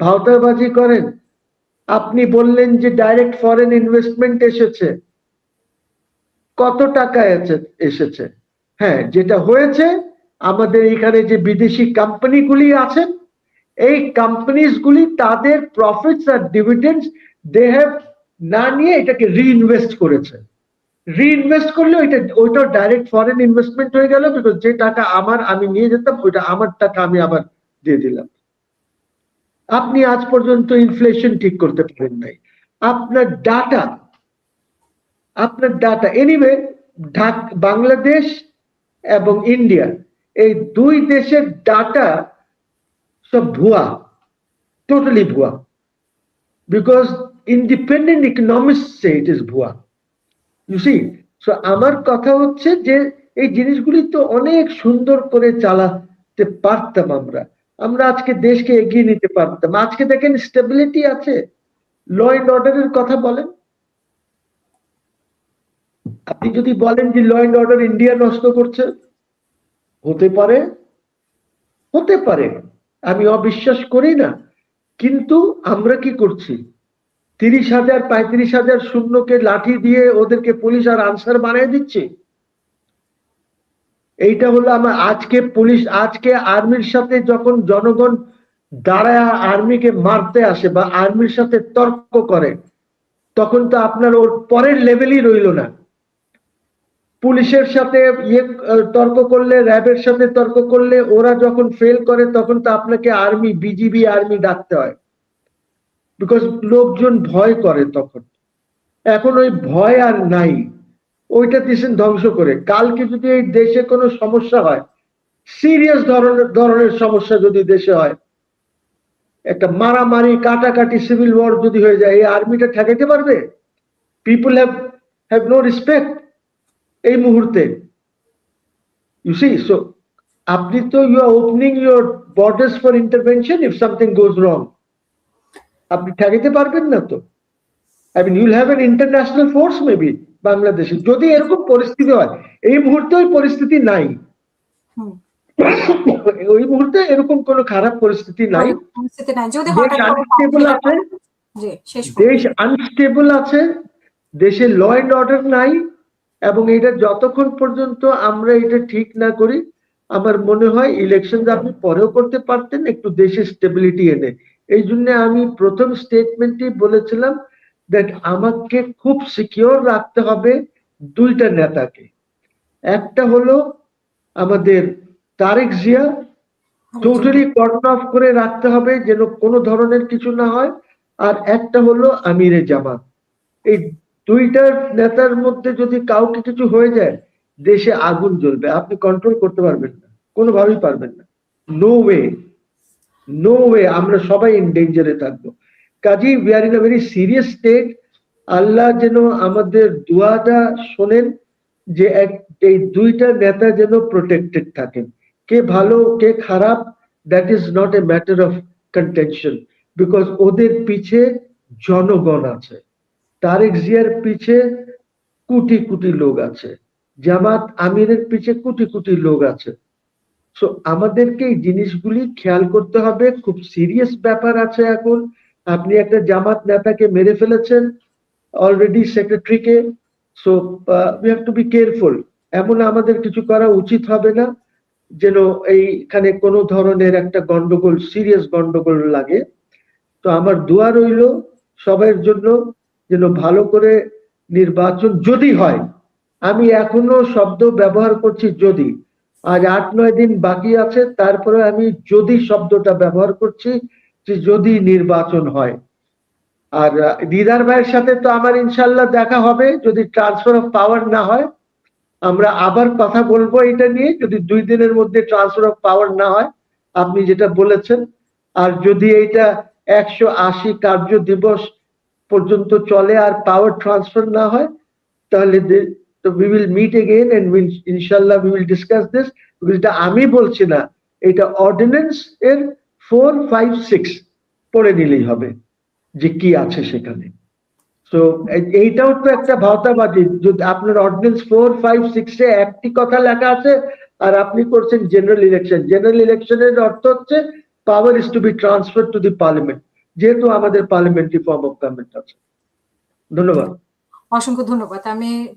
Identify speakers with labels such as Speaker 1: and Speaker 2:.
Speaker 1: ভাওতাবাজি করেন। আপনি বললেন যে ডাইরেক্ট ফরেন ইনভেস্টমেন্ট এসেছে, কত টাকা এসেছে? হ্যাঁ, যেটা হয়েছে, আমাদের এখানে যে বিদেশি কোম্পানিগুলি আছেন, এই কোম্পানিজগুলি তাদের প্রফিটস আর ডিভিডেন্ডস দে হ্যাভ না নিয়ে এটাকে রিইনভেস্ট করেছে। রিইনভেস্ট করলে ওইটা ডাইরেক্ট ফরেন ইনভেস্টমেন্ট হয়ে গেল, বিকজ যে টাকা আমি নিয়ে যেতাম, ওইটা আমার টাকা আমি আবার দিয়ে দিলাম। আপনি আজ পর্যন্ত ইনফ্লেশন ঠিক করতে পারেন নাই। আপনার ডাটা এনিওয়ে, বাংলাদেশ এবং ইন্ডিয়া, এই দুই দেশের ডাটা সব ভুয়া, টোটালি ভুয়া, because independent economist say it is ভুয়া। ইউ সি, সো আমার কথা হচ্ছে যে এই জিনিসগুলি তো অনেক সুন্দর করে চালাতে পারতাম আমরা আজকে দেশকে এগিয়ে নিতে পারতাম। আজকে দেখেন স্টেবিলিটি আছে। ল এন্ড অর্ডারের কথা বলেন, আপনি যদি বলেন যে ল এন্ড অর্ডার ইন্ডিয়া নষ্ট করছে, হতে পারে, আমি অবিশ্বাস করি না, কিন্তু আমরা কি করছি? 30,000 35,000 শূন্যকে লাঠি দিয়ে ওদেরকে পুলিশ আর আনসার বানিয়ে দিচ্ছে। এইটা হলো আমার আজকে আর্মির সাথে যখন জনগণ দাঁড়ায় আর্মিকে মারতে আসে বা আর্মির সাথে তর্ক করে, তখন তো আপনার ওর পরের লেভেলই রইল না। পুলিশের সাথে তর্ক করলে, র্যাবের সাথে তর্ক করলে, ওরা যখন ফেল করে তখন তো আপনাকে বিজিবি আর্মি ডাকতে হয়, বিকজ লোকজন ভয় করে তখন। এখন ওই ভয় আর নাই, ওইটা দিয়েছেন ধ্বংস করে। কালকে যদি এই দেশে কোনো সমস্যা হয়, সিরিয়াস ধরনের সমস্যা যদি দেশে হয়, একটা মারামারি কাটাকাটি সিভিল ওয়ার যদি হয়ে যায়, এই আর্মিটা ঠেকাইতে পারবে? পিপল হ্যাভ নো রেসপেক্ট এই মুহূর্তে। ইউ সি, সো আপনি তো you are opening your borders for intervention if something goes wrong. আপনি ঠেকাইতে পারবেন না তো। I mean, you'll have an international force maybe বাংলাদেশে, যদি এরকম পরিস্থিতি হয়। এই মুহূর্তে ওই পরিস্থিতি নাই, ওই মুহূর্তে এরকম কোন খারাপ পরিস্থিতি নাই। দেশ আনস্টেবল আছে, দেশে ল এন্ড অর্ডার নাই, এবং এটা যতক্ষণ পর্যন্ত আমরা এটা ঠিক না করি, আমার মনে হয় ইলেকশন আপনি পরেও করতে পারতেন একটু দেশে স্টেবিলিটি এনে। এই জন্য আমি প্রথম স্টেটমেন্টে বলেছিলাম দ্যাট আমাকে খুব সিকিউর রাখতে হবে দুইটা নেতাকে। একটা হলো আমাদের Tarek Zia, totally cordon off করে রাখতে হবে যেন কোনো ধরনের কিছু না হয়। আর একটা হলো আমিরে জামাত। এই দুইটার নেতার মধ্যে যদি কাউকে কিছু হয়ে যায়, দেশে আগুন জ্বলবে, আপনি কন্ট্রোল করতে পারবেন না, কোনোভাবেই পারবেন না। নো ওয়ে, আমরা সবাই ইন ডেঞ্জারে থাকবো। কাজেই we are in a very serious state. আল্লাহ যেন আমাদের দোয়াটা শোনেন যে এই দুইটা নেতা যেন প্রোটেক্টেড থাকেন। কে ভালো কে খারাপ, that is not a matter of contention, because ওদের পিছে জনগণ আছে। তারেক জিয়ার পিছে কোটি কোটি লোক আছে, জামাত আমিরের পিছে কোটি কোটি লোক আছে। সো আমাদেরকে এই জিনিসগুলি খেয়াল করতে হবে, খুব সিরিয়াস ব্যাপার আছে এখন। আপনি একটা জামাত নেতাকে মেরে ফেলেছেন অলরেডি, সেক্রেটারিকে। So we have to be careful. এমন আমাদের কিছু করা উচিত হবে না যেন এইখানে কোনো ধরনের একটা গন্ডগোল, সিরিয়াস গন্ডগোল লাগে। তো আমার দোয়া রইল সবার জন্য যেন ভালো করে নির্বাচন যদি হয়। আমি এখনো শব্দ ব্যবহার করছি যদি, আজ 8-9 দিন বাকি আছে, তারপরে আমি যদি শব্দটা ব্যবহার করছি যে যদি নির্বাচন হয়। আর দিদার ভাইয়ের সাথে তো আমার ইনশাল্লাহ দেখা হবে, যদি ট্রান্সফার অফ পাওয়ার না হয় আমরা আবার কথা বলবো এটা নিয়ে। যদি 2 দিনের মধ্যে ট্রান্সফার অফ পাওয়ার না হয়, আপনি যেটা বলেছেন, আর যদি এইটা 180 কার্য দিবস পর্যন্ত চলে আর পাওয়ার ট্রান্সফার না হয়, তাহলে we will meet again and inshallah we will discuss this, because এটা আমি বলছি না, এটা অর্ডিন্যান্স এর 4, 5, 6 পড়ে নিলেই হবে যে কি আছে সেখানে। তো এইটাও তো একটা ভাওতাবাজি, যদি আপনার অর্ডিন্যান্স 4, 5, 6 এ একটি কথা লেখা আছে আর আপনি করছেন জেনারেল ইলেকশন। জেনারেল ইলেকশনের অর্থ হচ্ছে power is to be transfer to the parliament. যেহেতু আমাদের পার্লামেন্টারি ফর্ম অফ গভর্নমেন্ট আছে। ধন্যবাদ।
Speaker 2: অসংখ্য ধন্যবাদ। আমি